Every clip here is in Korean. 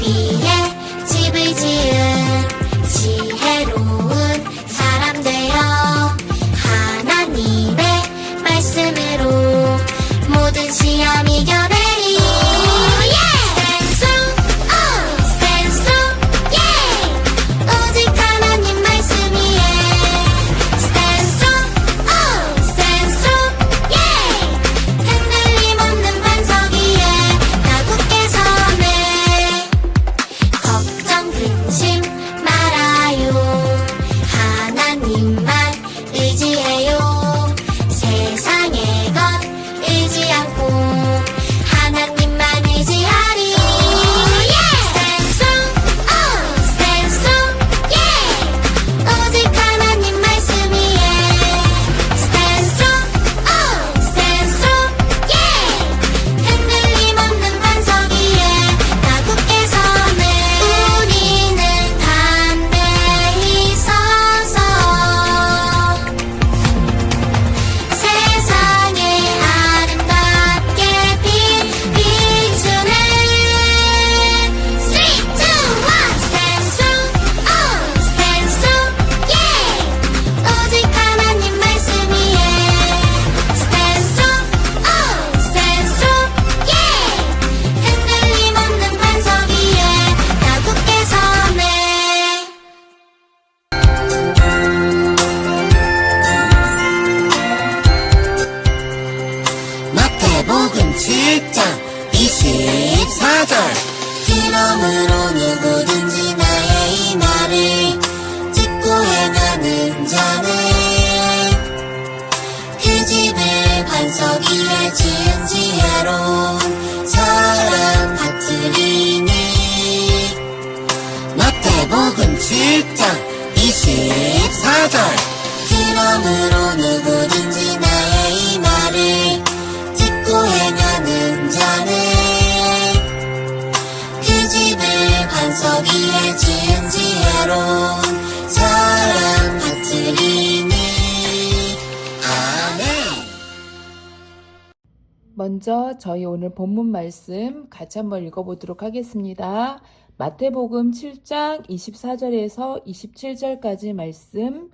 위에 집을 지은 지혜로운 사람 되어 하나님의 말씀으로 모든 시험 이겨내리. Stand strong, oh, stand strong, yeah. 오직 하나님 말씀 위에 Stand strong, oh, stand strong, yeah. 흔들림 없는 반석 위에 나 굳게 서네. 걱정 근심 말아요. 하나님만 의지해요. 세상의 것 의지 않고 하나님만 의지하리. Stand strong, oh, stand strong, yeah. 오직 하나님 말씀 위에 Stand strong, oh, stand strong, yeah. 흔들림 없는 반석 위에 나 굳게 서네. 우리는 담대히 서서 세상에 아름답게 비추네. 3, 2, 1. Stand strong, oh, stand strong, yeah. 오직 하나님 말씀 위에 Stand strong, oh, stand strong, yeah. 흔들림 없는 반석 위에 나 굳게 서네. 마태복음 7장 24절. 그러므로 누구든지 나의 이 말을 듣고 행하는 자는 그 집을 반석 위에 지은 지혜로운 사람 같으리니. 마태복음 7장 24절. 그러므로 누구든지 나의 이 말을 듣고 행하는 자는 그 집을 반석 위에 지은 지혜로운 사람 같으리니. 아멘. 먼저 저희 오늘 본문 말씀 같이 한번 읽어보도록 하겠습니다. 마태복음 7장 24절에서 27절까지 말씀.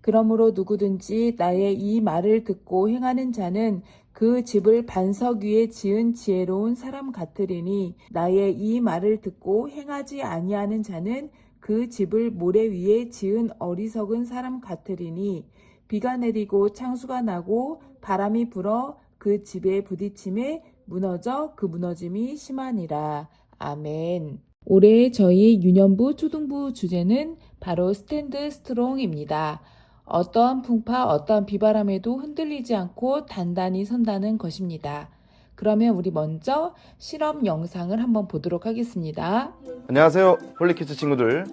그러므로 누구든지 나의 이 말을 듣고 행하는 자는 그 집을 반석 위에 지은 지혜로운 사람 같으리니. 나의 이 말을 듣고 행하지 아니하는 자는 그 집을 모래 위에 지은 어리석은 사람 같으리니. 비가 내리고 창수가 나고 바람이 불어 그 집에 부딪힘에 무너져 그 무너짐이 심하니라. 아멘. 올해 저희 유년부 초등부 주제는 바로 스탠드 스트롱입니다. 어떠한 풍파, 어떠한 비바람에도 흔들리지 않고 단단히 선다는 것입니다. 그러면 우리 먼저 실험 영상을 한번 보도록 하겠습니다. 안녕하세요, 홀리키즈 친구들.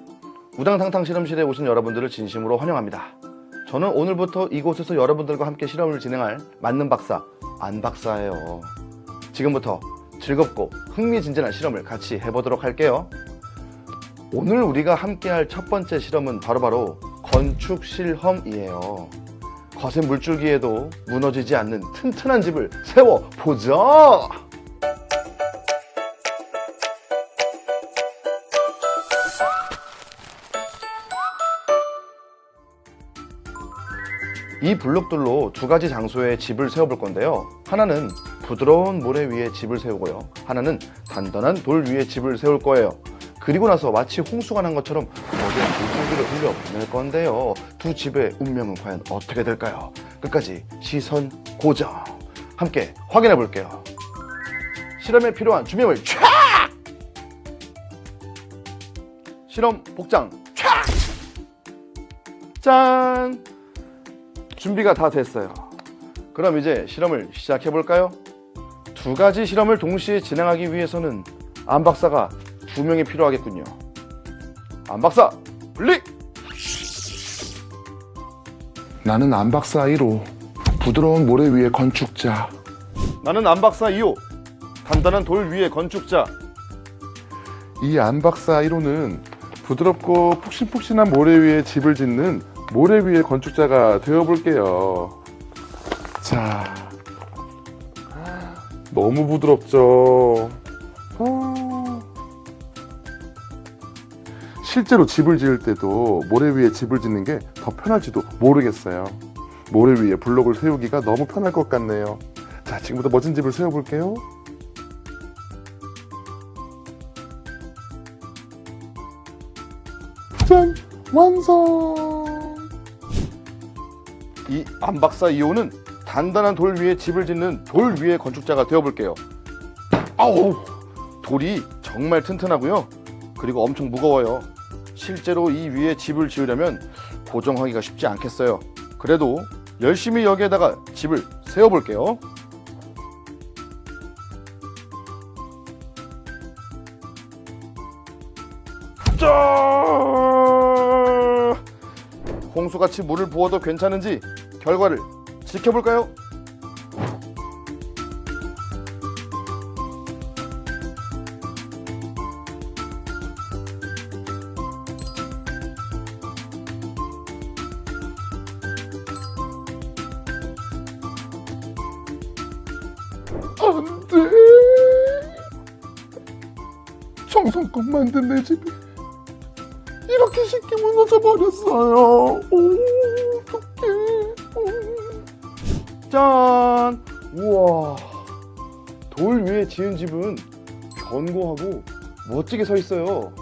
우당탕탕 실험실에 오신 여러분들을 진심으로 환영합니다. 저는 오늘부터 이곳에서 여러분들과 함께 실험을 진행할 맞는 박사, 안 박사예요. 지금부터 즐겁고 흥미진진한 실험을 같이 해보도록 할게요. 오늘 우리가 함께 할 첫 번째 실험은 바로 건축 실험이에요. 거센 물줄기에도 무너지지 않는 튼튼한 집을 세워보자! 이 블록들로 두 가지 장소에 집을 세워볼 건데요. 하나는 부드러운 모래 위에 집을 세우고요. 하나는 단단한 돌 위에 집을 세울 거예요. 그리고 나서 마치 홍수가 난 것처럼 거대한 물줄기를 흘려보낼 건데요. 두 집의 운명은 과연 어떻게 될까요? 끝까지 시선 고정. 함께 확인해 볼게요. 실험에 필요한 준비물 촥! 실험 복장 촥! 짠! 준비가 다 됐어요. 그럼 이제 실험을 시작해 볼까요? 두 가지 실험을 동시에 진행하기 위해서는 안 박사가 2명이 필요하겠군요. 안 박사, 분리! 나는 안 박사 1호, 부드러운 모래 위의 건축자. 나는 안 박사 2호, 단단한 돌 위의 건축자. 이 안 박사 1호는 부드럽고 푹신푹신한 모래 위에 집을 짓는 모래 위의 건축자가 되어볼게요. 자, 너무 부드럽죠? 실제로 집을 지을 때도 모래 위에 집을 짓는 게 더 편할지도 모르겠어요. 모래 위에 블록을 세우기가 너무 편할 것 같네요. 자, 지금부터 멋진 집을 세워볼게요. 짠! 완성! 이 안박사 2호는 단단한 돌 위에 집을 짓는 돌 위에 건축자가 되어볼게요. 아우! 돌이 정말 튼튼하고요. 그리고 엄청 무거워요. 실제로 이 위에 집을 지으려면 고정하기가 쉽지 않겠어요. 그래도 열심히 여기에다가 집을 세워볼게요. 짠! 홍수같이 물을 부어도 괜찮은지 결과를 지켜볼까요? 안 돼! 정성껏 만든 내 집이 이렇게 쉽게 무너져 버렸어요. 어떡해. 짠! 우와! 돌 위에 지은 집은 견고하고 멋지게 서 있어요.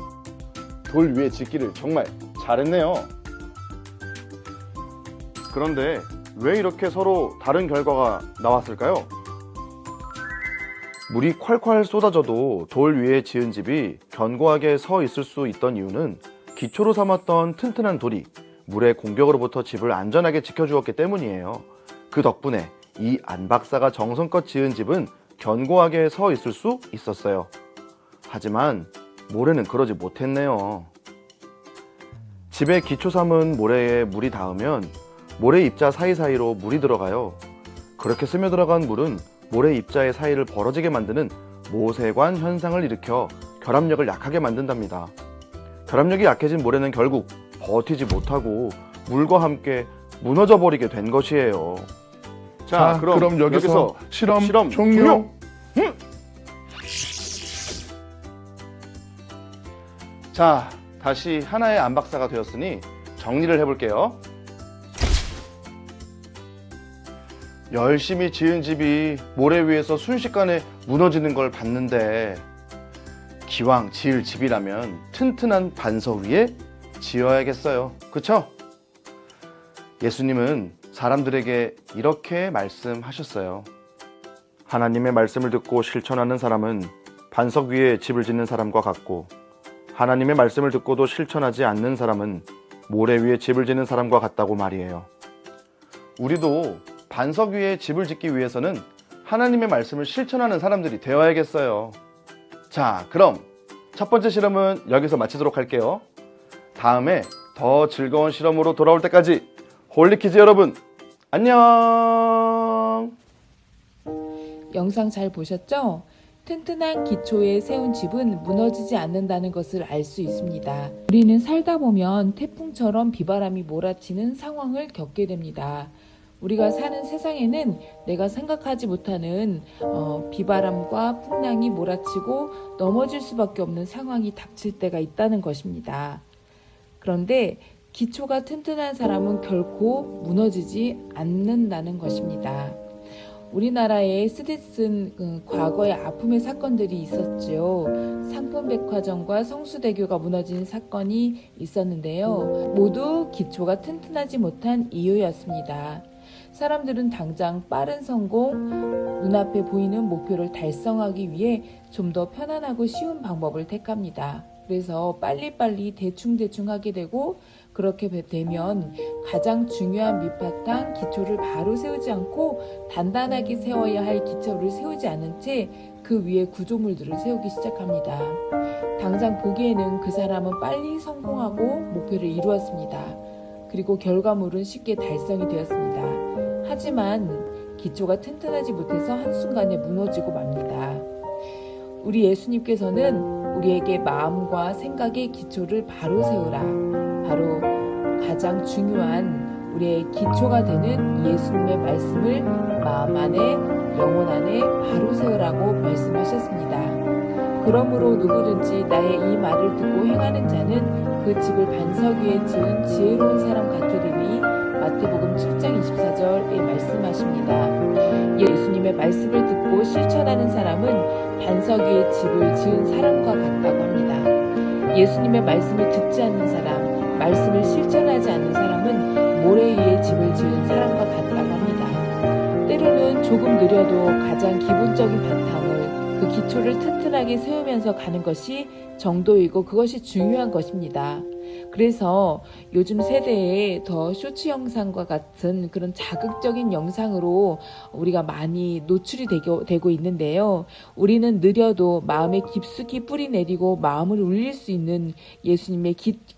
돌 위에 짓기를 정말 잘했네요. 그런데 왜 이렇게 서로 다른 결과가 나왔을까요? 물이 콸콸 쏟아져도 돌 위에 지은 집이 견고하게 서 있을 수 있던 이유는 기초로 삼았던 튼튼한 돌이 물의 공격으로부터 집을 안전하게 지켜주었기 때문이에요. 그 덕분에 이 안 박사가 정성껏 지은 집은 견고하게 서 있을 수 있었어요. 하지만 모래는 그러지 못했네요. 집의 기초 삼은 모래에 물이 닿으면 모래 입자 사이사이로 물이 들어가요. 그렇게 스며들어간 물은 모래 입자의 사이를 벌어지게 만드는 모세관 현상을 일으켜 결합력을 약하게 만든답니다. 결합력이 약해진 모래는 결국 버티지 못하고 물과 함께 무너져 버리게 된 것이에요. 자, 그럼 여기서 실험 종료. 자, 다시 하나의 안박사가 되었으니 정리를 해볼게요. 열심히 지은 집이 모래 위에서 순식간에 무너지는 걸 봤는데 기왕 지을 집이라면 튼튼한 반석 위에 지어야겠어요. 그쵸? 예수님은 사람들에게 이렇게 말씀하셨어요. 하나님의 말씀을 듣고 실천하는 사람은 반석 위에 집을 짓는 사람과 같고 하나님의 말씀을 듣고도 실천하지 않는 사람은 모래 위에 집을 짓는 사람과 같다고 말이에요. 우리도 반석 위에 집을 짓기 위해서는 하나님의 말씀을 실천하는 사람들이 되어야겠어요. 자, 그럼 첫 번째 실험은 여기서 마치도록 할게요. 다음에 더 즐거운 실험으로 돌아올 때까지 홀리키즈 여러분, 안녕! 영상 잘 보셨죠? 튼튼한 기초에 세운 집은 무너지지 않는다는 것을 알 수 있습니다. 우리는 살다 보면 태풍처럼 비바람이 몰아치는 상황을 겪게 됩니다. 우리가 사는 세상에는 내가 생각하지 못하는 비바람과 풍랑이 몰아치고 넘어질 수밖에 없는 상황이 닥칠 때가 있다는 것입니다. 그런데 기초가 튼튼한 사람은 결코 무너지지 않는다는 것입니다. 우리나라에 쓰디쓴 과거의 아픔의 사건들이 있었죠. 상품백화점과 성수대교가 무너진 사건이 있었는데요. 모두 기초가 튼튼하지 못한 이유였습니다. 사람들은 당장 빠른 성공, 눈앞에 보이는 목표를 달성하기 위해 좀 더 편안하고 쉬운 방법을 택합니다. 그래서 빨리빨리 대충대충 하게 되고 그렇게 되면 가장 중요한 밑바탕 기초를 바로 세우지 않고 단단하게 세워야 할 기초를 세우지 않은 채 그 위에 구조물들을 세우기 시작합니다. 당장 보기에는 그 사람은 빨리 성공하고 목표를 이루었습니다. 그리고 결과물은 쉽게 달성이 되었습니다. 하지만 기초가 튼튼하지 못해서 한순간에 무너지고 맙니다. 우리 예수님께서는 우리에게 마음과 생각의 기초를 바로 세우라. 바로 가장 중요한 우리의 기초가 되는 예수님의 말씀을 마음 안에, 영혼 안에 바로 세우라고 말씀하셨습니다. 그러므로 누구든지 나의 이 말을 듣고 행하는 자는 그 집을 반석 위에 지은 지혜로운 사람 같으리니 마태복음 7장 24절에 말씀하십니다. 예수님의 말씀을 듣고 실천하는 사람은 반석 위에 집을 지은 사람과 같다고 합니다. 예수님의 말씀을 듣지 않는 사람, 말씀을 실천하지 않는 사람은 모래 위에 집을 지은 사람과 같다고 합니다. 때로는 조금 느려도 가장 기본적인 바탕을 그 기초를 튼튼하게 세우면서 가는 것이 정도이고 그것이 중요한 것입니다. 그래서 요즘 세대에 더 쇼츠 영상과 같은 그런 자극적인 영상으로 우리가 많이 노출이 되고 있는데요. 우리는 느려도 마음에 깊숙이 뿌리 내리고 마음을 울릴 수 있는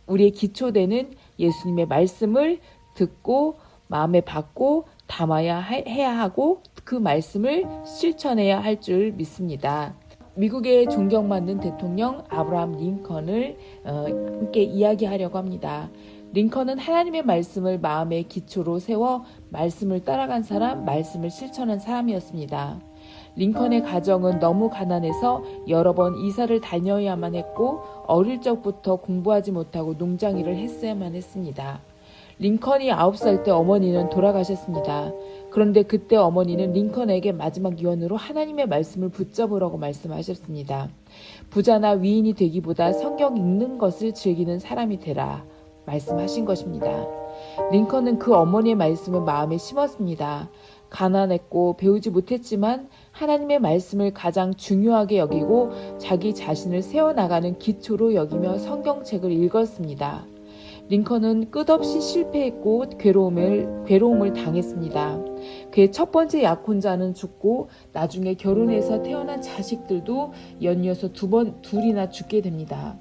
우리의 기초되는 예수님의 말씀을 듣고 마음에 받고 담아야 해야 하고 그 말씀을 실천해야 할 줄 믿습니다. 미국의 존경받는 대통령 아브라함 링컨을 함께 이야기하려고 합니다. 링컨은 하나님의 말씀을 마음의 기초로 세워 말씀을 따라간 사람, 말씀을 실천한 사람이었습니다. 링컨의 가정은 너무 가난해서 여러 번 이사를 다녀야만 했고 어릴 적부터 공부하지 못하고 농장 일을 했어야만 했습니다. 링컨이 9살 때 어머니는 돌아가셨습니다. 그런데 그때 어머니는 링컨에게 마지막 유언으로 하나님의 말씀을 붙잡으라고 말씀하셨습니다. 부자나 위인이 되기보다 성경 읽는 것을 즐기는 사람이 되라 말씀하신 것입니다. 링컨은 그 어머니의 말씀을 마음에 심었습니다. 가난했고 배우지 못했지만 하나님의 말씀을 가장 중요하게 여기고 자기 자신을 세워나가는 기초로 여기며 성경책을 읽었습니다. 링컨은 끝없이 실패했고 괴로움을 당했습니다. 그의 첫 번째 약혼자는 죽고 나중에 결혼해서 태어난 자식들도 연이어서 둘이나 죽게 됩니다.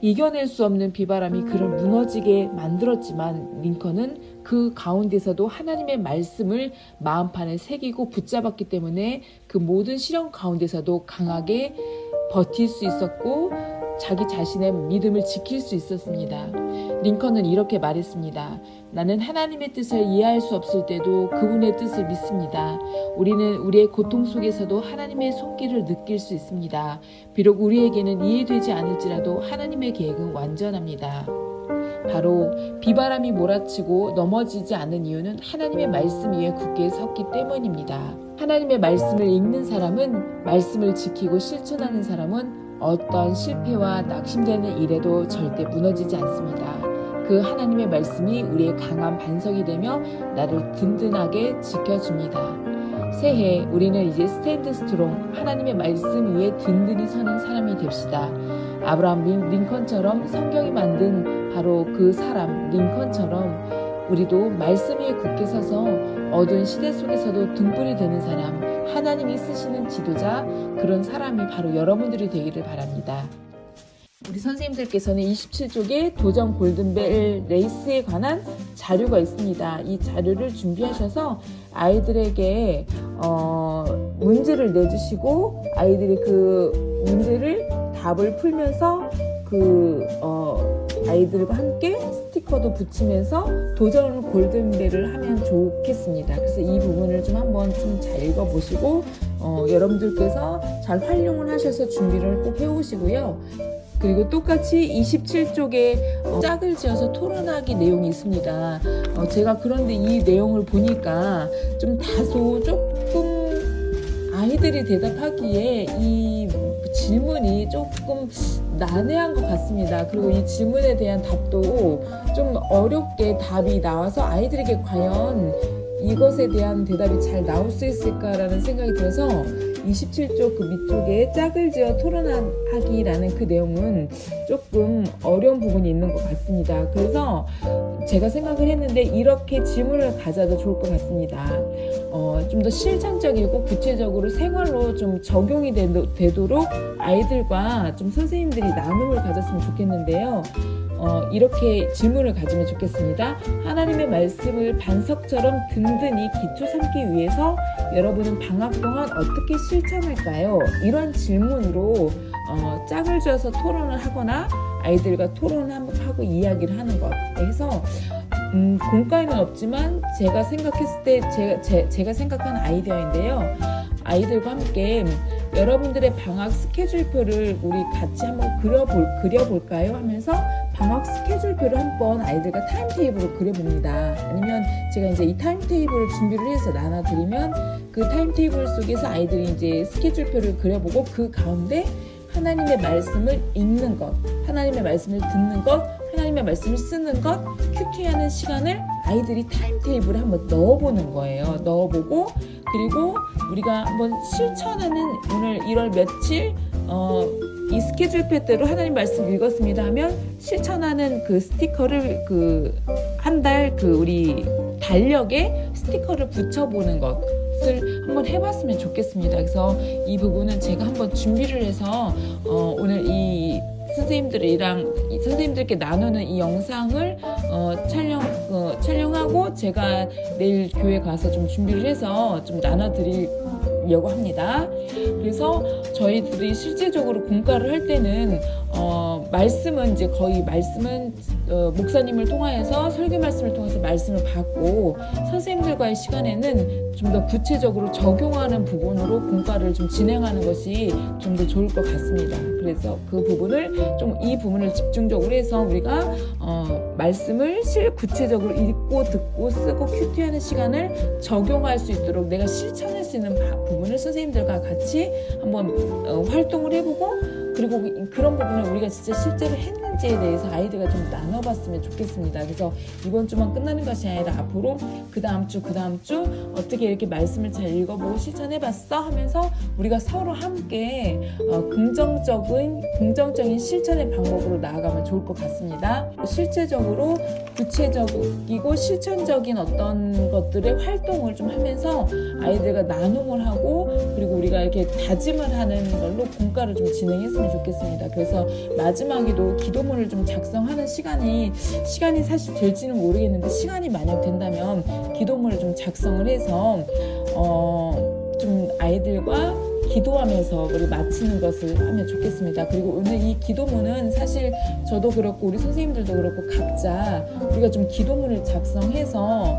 이겨낼 수 없는 비바람이 그를 무너지게 만들었지만 링컨은 그 가운데서도 하나님의 말씀을 마음판에 새기고 붙잡았기 때문에 그 모든 시련 가운데서도 강하게 버틸 수 있었고 자기 자신의 믿음을 지킬 수 있었습니다. 링컨은 이렇게 말했습니다. 나는 하나님의 뜻을 이해할 수 없을 때도 그분의 뜻을 믿습니다. 우리는 우리의 고통 속에서도 하나님의 손길을 느낄 수 있습니다. 비록 우리에게는 이해되지 않을지라도 하나님의 계획은 완전합니다. 바로 비바람이 몰아치고 넘어지지 않는 이유는 하나님의 말씀 위에 굳게 섰기 때문입니다. 하나님의 말씀을 읽는 사람은 말씀을 지키고 실천하는 사람은 어떤 실패와 낙심되는 일에도 절대 무너지지 않습니다. 그 하나님의 말씀이 우리의 강한 반석이 되며 나를 든든하게 지켜줍니다. 새해 우리는 이제 스탠드 스트롱 하나님의 말씀 위에 든든히 서는 사람이 됩시다. 아브라함 링컨처럼 성경이 만든 바로 그 사람 링컨처럼 우리도 말씀 위에 굳게 서서 어두운 시대 속에서도 등불이 되는 사람, 하나님이 쓰시는 지도자, 그런 사람이 바로 여러분들이 되기를 바랍니다. 우리 선생님들께서는 27쪽에 도전 골든벨 레이스에 관한 자료가 있습니다. 이 자료를 준비하셔서 아이들에게 문제를 내주시고 아이들이 그 문제를 답을 풀면서 아이들과 함께 스티커도 붙이면서 도전 골든벨을 하면 좋겠습니다. 그래서 이 부분을 좀 한번 좀 잘 읽어보시고 여러분들께서 잘 활용을 하셔서 준비를 꼭 해오시고요. 그리고 똑같이 27쪽에 짝을 지어서 토론하기 내용이 있습니다. 제가 그런데 이 내용을 보니까 좀 다소 조금 아이들이 대답하기에 이 질문이 조금 난해한 것 같습니다. 그리고 이 질문에 대한 답도 좀 어렵게 답이 나와서 아이들에게 과연 이것에 대한 대답이 잘 나올 수 있을까라는 생각이 들어서 27쪽 그 밑쪽에 짝을 지어 토론하기라는 그 내용은 조금 어려운 부분이 있는 것 같습니다. 그래서 제가 생각을 했는데 이렇게 질문을 가져도 좋을 것 같습니다. 좀 더 실천적이고 구체적으로 생활로 좀 적용이 되도록 아이들과 좀 선생님들이 나눔을 가졌으면 좋겠는데요. 이렇게 질문을 가지면 좋겠습니다. 하나님의 말씀을 반석처럼 든든히 기초 삼기 위해서 여러분은 방학 동안 어떻게 실천할까요? 이런 질문으로 짝을 지어서 토론을 하거나 아이들과 토론하고 이야기를 하는 것 해서 공과에는 없지만 제가 생각했을 때 제가 생각한 아이디어인데요. 아이들과 함께 여러분들의 방학 스케줄표를 우리 같이 한번 그려볼까요? 하면서 방학 스케줄표를 한번 아이들과 타임테이블을 그려봅니다. 아니면 제가 이제 이 타임테이블을 준비를 해서 나눠드리면 그 타임테이블 속에서 아이들이 이제 스케줄표를 그려보고 그 가운데 하나님의 말씀을 읽는 것, 하나님의 말씀을 듣는 것, 하나님의 말씀을 쓰는 것, 큐티하는 시간을 아이들이 타임테이블에 한번 넣어보는 거예요. 넣어보고 그리고 우리가 한번 실천하는 오늘 1월 며칠 이 스케줄표대로 하나님 말씀 읽었습니다 하면 실천하는 그 스티커를 그 한 달 그 우리 달력에 스티커를 붙여보는 것을 한번 해봤으면 좋겠습니다. 그래서 이 부분은 제가 한번 준비를 해서 오늘 이 선생님들께 나누는 이 영상을 촬영하고 제가 내일 교회 가서 좀 준비를 해서 좀 나눠드리려고 합니다. 그래서 저희들이 실제적으로 공과를 할 때는 말씀은 이제 거의 말씀은 목사님을 통하여서 설교 말씀을 통해서 말씀을 받고 선생님들과의 시간에는 좀 더 구체적으로 적용하는 부분으로 공과를 좀 진행하는 것이 좀 더 좋을 것 같습니다. 그래서 그 부분을 이 부분을 집중적으로 해서 우리가 말씀을 구체적으로 읽고 듣고 쓰고 큐티하는 시간을 적용할 수 있도록 내가 실천할 수 있는 부분을 선생님들과 같이 한번 활동을 해보고 그리고 그런 부분을 우리가 진짜 실제로 했는지에 대해서 아이들과 좀 나눠봤으면 좋겠습니다. 그래서 이번 주만 끝나는 것이 아니라 앞으로 그 다음 주 어떻게 이렇게 말씀을 잘 읽어보고 실천해봤어 하면서 우리가 서로 함께 긍정적인 실천의 방법으로 나아가면 좋을 것 같습니다. 실제적으로 구체적이고 실천적인 어떤 것들의 활동을 좀 하면서 아이들과 나눔을 하고 그리고 우리가 이렇게 다짐을 하는 걸로 공과를 좀 진행했으면 좋겠습니다. 그래서 마지막에도 기도문을 좀 작성하는 시간이 사실 될지는 모르겠는데 시간이 만약 된다면 기도문을 좀 작성을 해서 좀 아이들과 기도하면서 우리 마치는 것을 하면 좋겠습니다. 그리고 오늘 이 기도문은 사실 저도 그렇고 우리 선생님들도 그렇고 각자 우리가 좀 기도문을 작성해서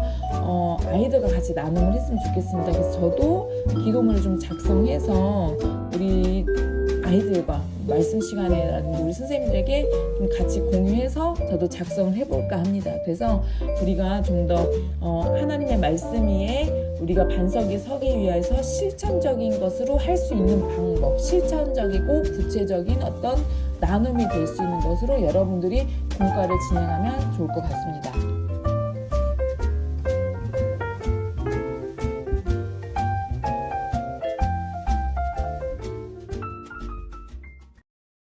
아이들과 같이 나눔을 했으면 좋겠습니다. 그래서 저도 기도문을 좀 작성해서 우리 아이들과 말씀 시간에라든지 우리 선생님들에게 좀 같이 공유해서 저도 작성을 해볼까 합니다. 그래서 우리가 좀 더 하나님의 말씀 위에 우리가 반석에 서기 위해서 실천적인 것으로 할 수 있는 방법, 실천적이고 구체적인 어떤 나눔이 될 수 있는 것으로 여러분들이 공과를 진행하면 좋을 것 같습니다.